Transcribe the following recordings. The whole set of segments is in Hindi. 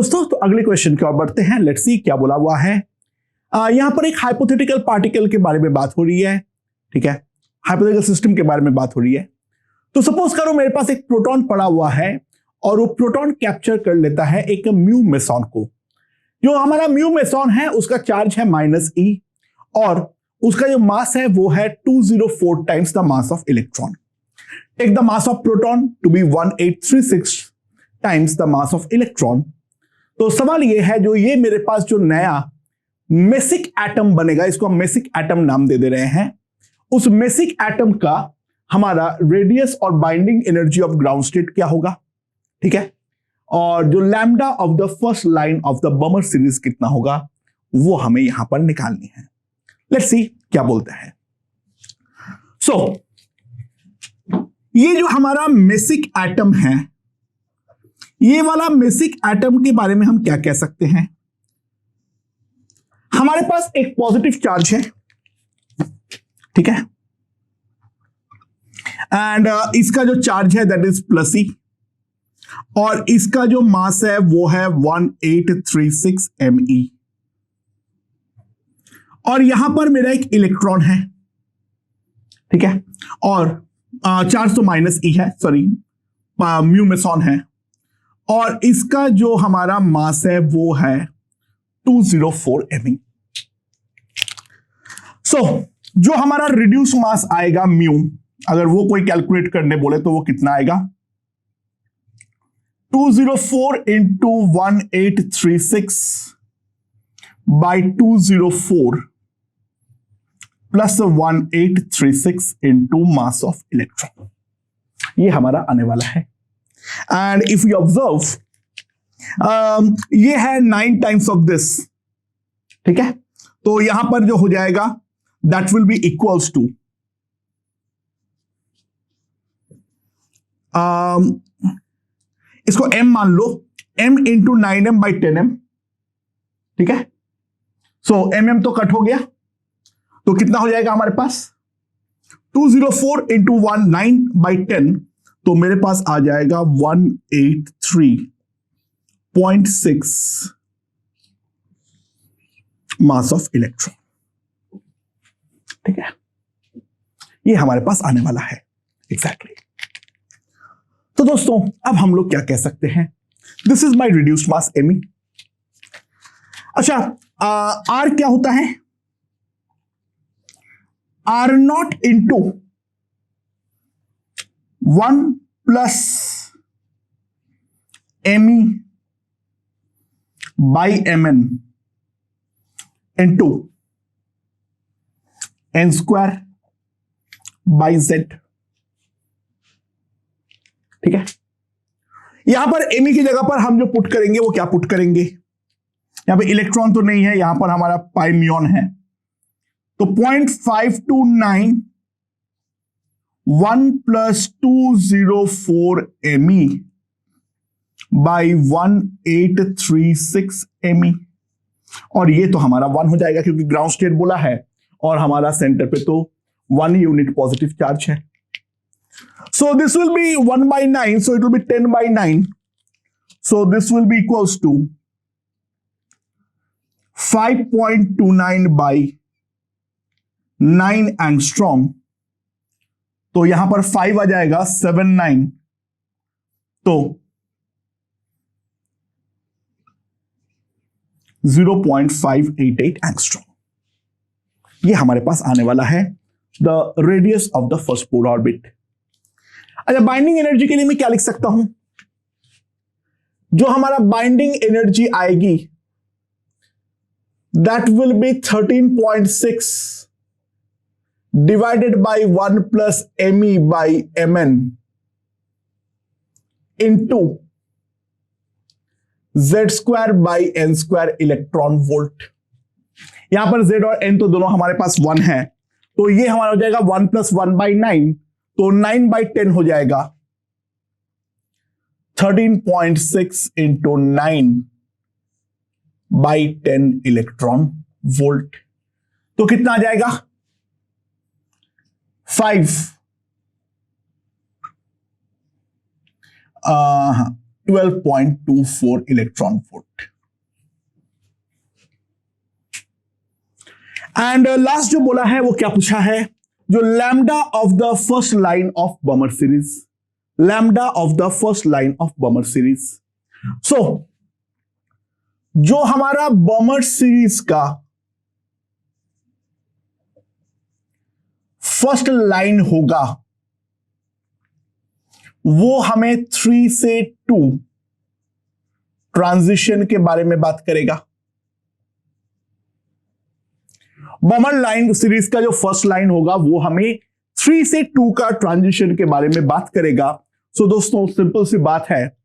दोस्तों, तो अगले क्वेश्चन की ओर बढ़ते हैं। लेट्स सी क्या बोला हुआ है। यहां पर एक हाइपोथेटिकल पार्टिकल के बारे में बात हो रही है। ठीक है, हाइपोथेटिकल सिस्टम के बारे में बात हो रही है। तो सपोज करो मेरे पास एक प्रोटॉन पड़ा हुआ है और वो प्रोटॉन कैप्चर कर लेता है एक म्यू मेसॉन को। जो हमारा म्यू मेसॉन है उसका चार्ज है -e और उसका जो मास है वो है 204 times the mass of electron. Take the mass of proton to be 1836 times the mass of electron. तो सवाल ये है, जो ये मेरे पास जो नया मेसिक एटम बनेगा, इसको हम मेसिक एटम नाम दे रहे हैं, उस मेसिक एटम का हमारा रेडियस और binding energy of ground state क्या होगा। ठीक है, और जो lambda of the first line of the bummer series कितना होगा वो हमें यहां पर निकालनी है। लेट्स सी क्या बोलते हैं। सो ये जो हमारा मेसिक एटम है, ये वाला मेसिक एटम के बारे में हम क्या कह सकते हैं। हमारे पास एक पॉजिटिव चार्ज है, ठीक है, एंड इसका जो चार्ज है दैट इज +e और इसका जो मास है वो है 1836 me और यहां पर मेरा एक इलेक्ट्रॉन है। ठीक है, और चार्ज तो -e है, सॉरी म्यू मेसॉन है और इसका जो हमारा मास है वो है 204 me। सो जो हमारा रिड्यूस मास आएगा म्यू, अगर वो कोई कैलकुलेट करने बोले तो वो कितना आएगा, 204 into 1836 by 204 plus 1836 into mass of electron, ये हमारा आने वाला है। एंड इफ यू ऑब्जर्व, ये है 9 टाइम्स ऑफ दिस। ठीक है, तो यहां पर जो हो जाएगा that will be equals to इसको m मान लो, m into 9m by 10m। ठीक है, सो mm तो कट हो गया, तो कितना हो जाएगा हमारे पास 204 इंटू 9 बाई 10, तो मेरे पास आ जाएगा 183.6 मास ऑफ इलेक्ट्रॉन। ठीक है, ये हमारे पास आने वाला है एग्जैक्टली। तो दोस्तों अब हम लोग क्या कह सकते हैं, this is my reduced mass me। अच्छा, R क्या होता है, R0 into 1 plus me by mn into n² by z। ठीक है, यहां पर me की जगह पर हम जो पुट करेंगे वो क्या पुट करेंगे, यहां पे इलेक्ट्रॉन तो नहीं है, यहां पर हमारा पाई म्यून है, तो 0.529 1 प्लस 204 me बाई 1836 me, और ये तो हमारा 1 हो जाएगा क्योंकि ग्राउंड स्टेट बोला है और हमारा सेंटर पे तो 1 यूनिट पॉजिटिव चार्ज है। So this will be 1 by 9, so it will be 10 by 9. So this will be equals to 5.29 by 9 angstrom. तो यहां पर 5 आ जाएगा 79, तो 0.588 angstrom, ये हमारे पास आने वाला है the radius of the first polar orbit. अच्छा, बाइंडिंग एनर्जी के लिए मैं क्या लिख सकता हूं, जो हमारा बाइंडिंग एनर्जी आएगी that will B 13.6 divided by 1 plus me by mn into z² by n² electron volt. यहां पर z और n तो दोनों हमारे पास 1 है, तो ये हमारा हो जाएगा 1 प्लस 1 बाई 9, तो 9 बाई 10 हो जाएगा 13.6 इंटू 9 बाई 10 इलेक्ट्रॉन वोल्ट, तो कितना आ जाएगा 5 12.24 इलेक्ट्रॉन वोल्ट। एंड लास्ट जो बोला है वो क्या पूछा है, जो lambda of the first line of Balmer series, lambda of the first line of Balmer series. So जो हमारा बमर सीरीज का फर्स्ट लाइन होगा वो हमें 3 से 2 ट्रांजिशन के बारे में बात करेगा। बमर लाइन सीरीज का जो फर्स्ट लाइन होगा वो हमें 3 से 2 का ट्रांजिशन के बारे में बात करेगा। सो दोस्तों सिंपल सी बात है,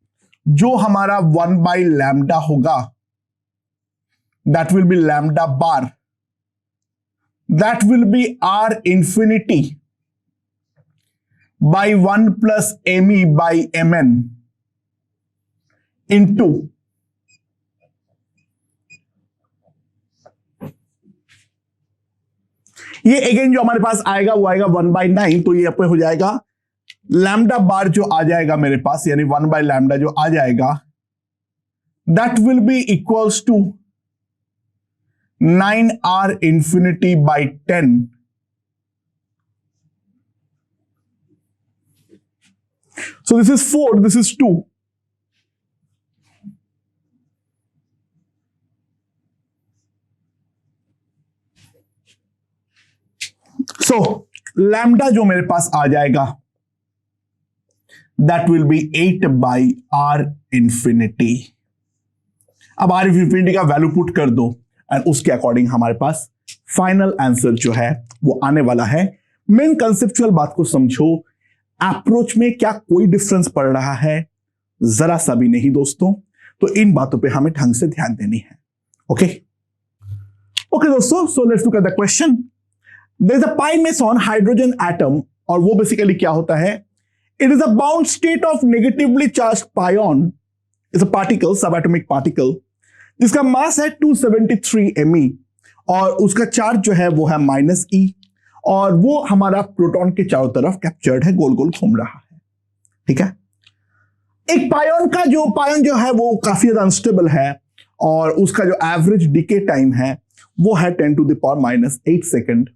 जो हमारा 1 बाई लैम्डा होगा that will B lambda bar, that will B are infinity by 1 plus me by mn into ये अगेन जो हमारे पास आएगा वो आएगा 1/9, तो ये अपने हो जाएगा लैम्डा बार जो आ जाएगा मेरे पास, यानी 1 बाई लैम्डा जो आ जाएगा that will be equals to 9r infinity by 10 So this is 4, this is 2. So lambda जो मेरे पास आ जाएगा that will be 8 by r infinity। अब r infinity का वैल्यू पुट कर दो एंड उसके अकॉर्डिंग हमारे पास फाइनल आंसर जो है वो आने वाला है। मेन कंसेप्चुअल बात को समझो, अप्रोच में क्या कोई डिफरेंस पड़ रहा है? जरा सा भी नहीं दोस्तों, तो इन बातों पे हमें ढंग से ध्यान देनी है। ओके ओके दोस्तों, so let's look at the question. There is a pi meson hydrogen atom, और वो बेसिकली क्या होता है, it is a bound state of negatively charged pion, is a particle, subatomic particle, जिसका मास है 273 me और उसका चार्ज जो है वो है -e, और वो हमारा प्रोटॉन के चारों तरफ कैप्चर्ड है, गोल गोल घूम रहा है। ठीक है, एक पायन जो है वो काफी ज्यादा अनस्टेबल है और उसका जो एवरेज डिके टाइम है वो है 10⁻⁻8 सेकंड।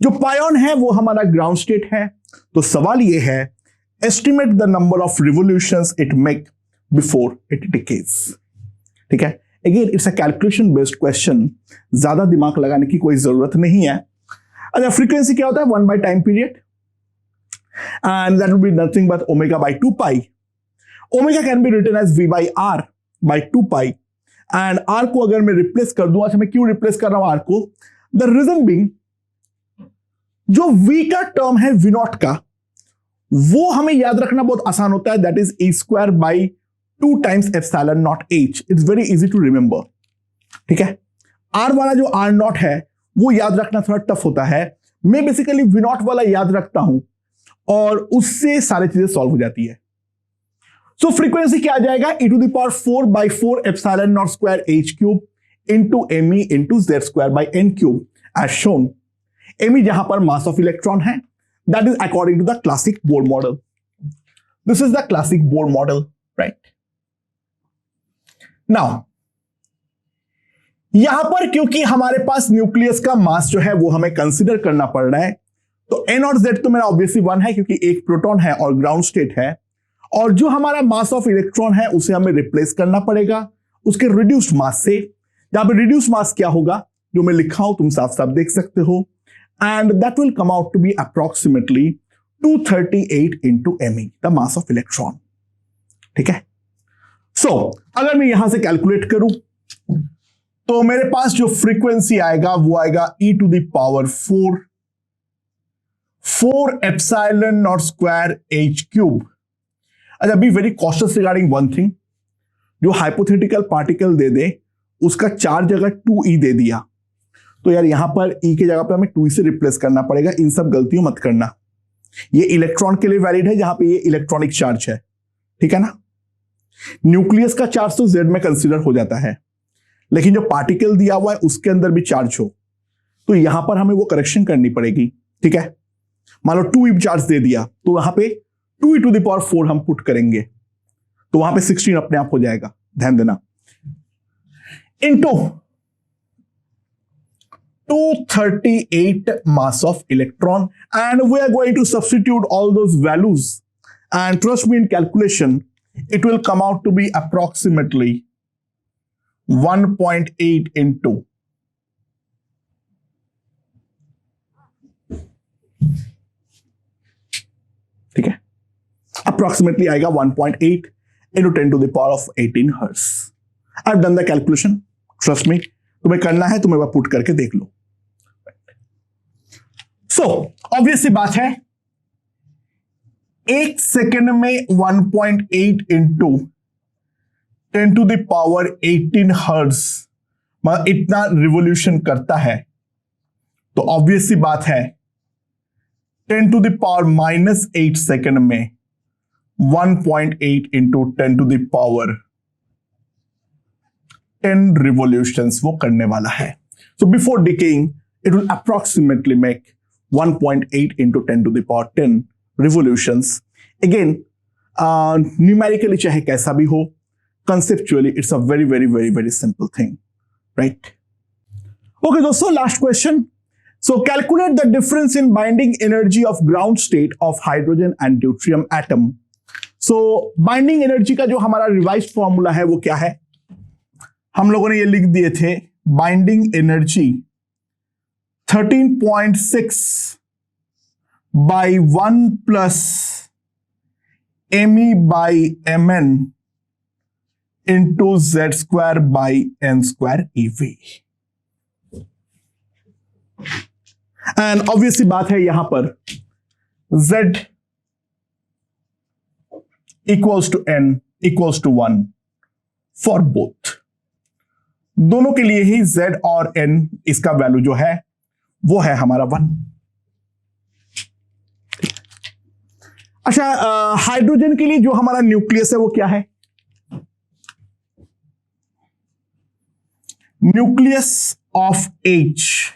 जो पायन है वो हमारा ग्राउंड स्टेट है, तो सवाल ये है estimate the number of revolutions it make before it decays. ठीक है, again it's a calculation based question, ज्यादा दिमाग लगाने की कोई जरूरत नहीं है। अच्छा, फ्रीक्वेंसी क्या होता है, 1 by time period and that will be nothing but omega by 2 pi. Omega can be written as v by r by 2 pi, and r को अगर मैं रिप्लेस कर दूं, अच्छा मैं क्यों रिप्लेस कर रहा हूं आर को, द रीजन बीइंग जो v का टर्म है v नॉट का, वो हमें याद रखना बहुत आसान होता है, that is e square by 2 times epsilon naught h। It's very easy to remember. ठीक है, आर वाला जो आर नॉट है वो याद रखना थोड़ा टफ होता है, मैं बेसिकली वी नॉट वाला याद रखता हूं और उससे सारी चीजें सॉल्व हो जाती है। सो फ्रीक्वेंसी क्या आ जाएगा, e⁴/4 epsilon not square h cube into me into z square by n cube as shown. me जहां पर मास ऑफ इलेक्ट्रॉन है, that is according to the classic Bohr model. This is the classic Bohr model, right. Now यहां पर क्योंकि हमारे पास न्यूक्लियस का मास जो है वो हमें कंसीडर करना पड़ रहा है, तो n और z तो मेरा ऑब्वियसली 1 है क्योंकि एक प्रोटॉन है और ग्राउंड स्टेट है, और जो हमारा मास ऑफ इलेक्ट्रॉन है उसे हमें रिप्लेस करना पड़ेगा उसके रिड्यूस्ड मास से। जहां पे रिड्यूस्ड मास क्या होगा, जो मैं लिखा हूं तुम साफ साफ देख सकते हो, and that will come out to be approximately 238 into me, the mass of electron. ठीक है, सो अगर मैं यहां से कैलकुलेट करूं तो मेरे पास जो फ्रीक्वेंसी आएगा वो आएगा e⁴ epsilon not square h cube. अच्छा, be very cautious regarding one thing, जो हाइपोथेटिकल पार्टिकल दे दे उसका चार्ज अगर 2e दे दिया तो यार यहां पर e की जगह पे हमें 2e से रिप्लेस करना पड़ेगा। इन सब गलतियों मत करना, ये इलेक्ट्रॉन के लिए वैलिड है जहां पे ये इलेक्ट्रॉनिक चार्ज है। ठीक है ना, न्यूक्लियस का चार्ज तो z में कंसीडर हो जाता है, लेकिन जो पार्टिकल दिया हुआ है उसके अंदर भी चार्ज हो तो यहां पर हमें वो करेक्शन करनी पड़ेगी। ठीक है, मान लो 2e चार्ज दे दिया तो वहां पे 2e⁴ हम पुट करेंगे, तो वहां पे 16 अपने आप हो जाएगा, ध्यान देना, into 238 mass of electron, and we are going to substitute all those values, and trust me, in calculation it will come out to be approximately 1.8 into ठीक है, approximately आएगा 1.8 into 10 to the power of 18 hertz. I've done the calculation, trust me, तुम्हें करना है, तुम्हें वह पुट करके देख लो. सो ऑब्वियस सी बात है, 1 सेकेंड में 1.8 into 10 to the power 18 hertz मतलब इतना रिवॉल्यूशन करता है. तो ऑब्वियस सी बात है 10 टू द पावर -8 सेकेंड में 1.8 into 10 to the power 10 revolutions वो करने वाला है. So before decaying it will approximately make 1.8 into 10 to the power 10 revolutions. Again, numerically चाहे कैसा भी हो, conceptually it's a very, very, very, very simple thing, right? Okay, दोस्तों, last question. So calculate the difference in binding energy of ground state of hydrogen and deuterium atom. So binding energy का जो हमारा revised formula है वो क्या है? हम लोगों ने ये लिख दिए थे, binding energy 13.6 by 1 plus me by mn into z square by n square ev. And obviously बात है यहां पर z equals to n equals to 1 for both. दोनों के लिए ही z और n इसका वैल्यू जो है वो है हमारा 1. अच्छा, हाइड्रोजन के लिए जो हमारा न्यूक्लियस है वो क्या है? न्यूक्लियस ऑफ H,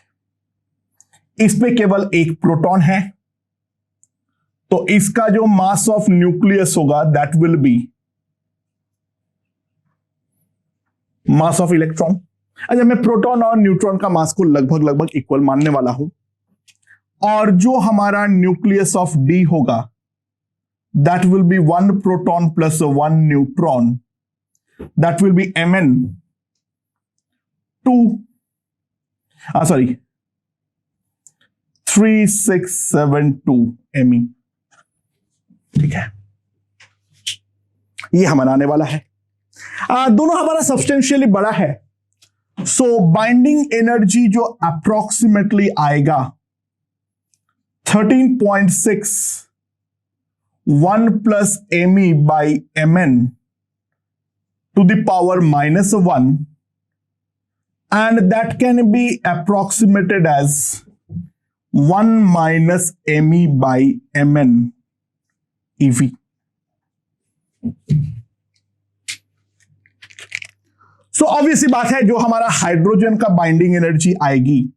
इस पे केवल एक प्रोटॉन है, तो इसका जो मास ऑफ न्यूक्लियस होगा that will B mass of electron. अच्छा, मैं प्रोटॉन और न्यूट्रॉन का मास को लगभग इक्वल मानने वाला हूं, और जो हमारा न्यूक्लियस ऑफ D होगा that will B 1 proton plus 1 neutron, that will B Mn 3672 Me. ठीक है, ये हमारा आने वाला है. दोनों हमारा सब्सटेंशियली बड़ा है, सो बाइंडिंग एनर्जी जो अप्रोक्सीमेटली आएगा 13.6 1 plus me by mn to the power -1, and that can be approximated as 1 minus me by mn ev. So obviously बात है जो हमारा हाइड्रोजन का बाइंडिंग एनर्जी आएगी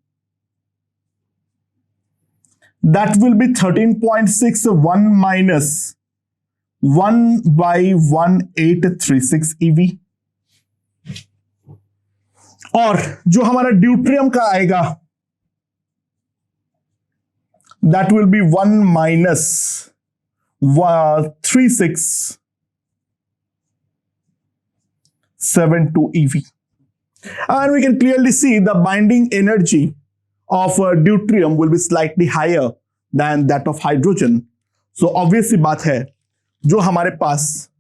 that will B 13.6 1 minus 1 by 1836 ev. और जो हमारा ड्यूट्रियम का आएगा that will B 1 minus 3672 ev. And we can clearly see the binding energy of deuterium will be slightly higher than that of hydrogen. So obviously बात है जो हमारे पास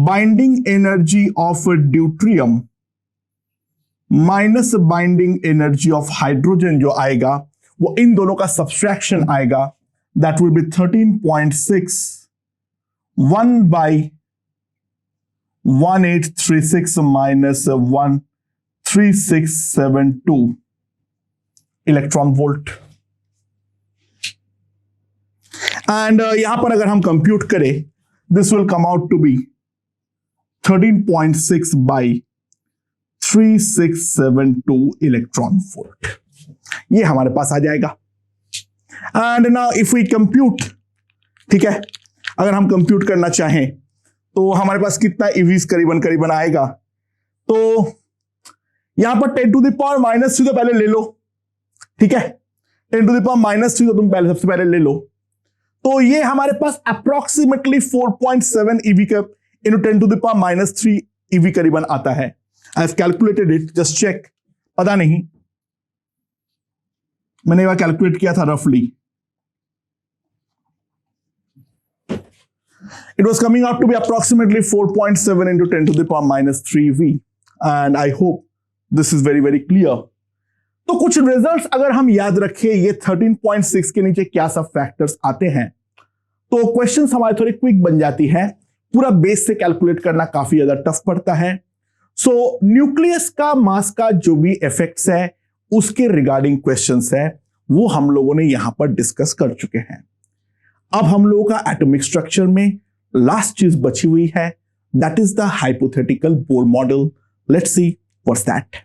binding energy of deuterium minus binding energy of hydrogen जो आएगा वो इन दोनों का subtraction आएगा, that will be 13.6 1 by 1836 minus 13672 electron volt. And यहां पर अगर हम कंप्यूट करें this will come out to be 13.6 by 3672 electron volt. ये हमारे पास आ जाएगा. And now if we compute, ठीक है, अगर हम कंप्यूट करना चाहें तो हमारे पास कितना ईवीज करीबन करीबन आएगा, तो यहां पर 10 टू द पावर -3 तो पहले ले लो, ठीक है, 10 टू द पावर -3 तो तुम पहले सबसे पहले ले लो, तो ये हमारे पास अप्रोक्सीमेटली 4.7 ईवी का into 10 to the power -3 eV करीबन आता है। I have calculated it, just check, पता नहीं, मैंने एक बार कैलकुलेट किया था रफली, it was coming out to be approximately 4.7 into 10 to the power -3V, and I hope this is very very clear। तो कुछ रिजल्ट्स अगर हम याद रखें, ये 13.6 के नीचे क्या सब फैक्टर्स आते हैं, तो क्वेश्चंस हमारे थोड़े क्विक बन जाती है, पूरा बेस से कैलकुलेट करना काफी ज्यादा टफ पड़ता है। सो न्यूक्लियस का मास का जो भी इफेक्ट्स है उसके रिगार्डिंग क्वेश्चंस है, वो हम लोगों ने यहां पर डिस्कस कर चुके हैं। अब हम लोगों का एटॉमिक स्ट्रक्चर में लास्ट चीज बची हुई है, that is the hypothetical Bohr model. Let's see what's that.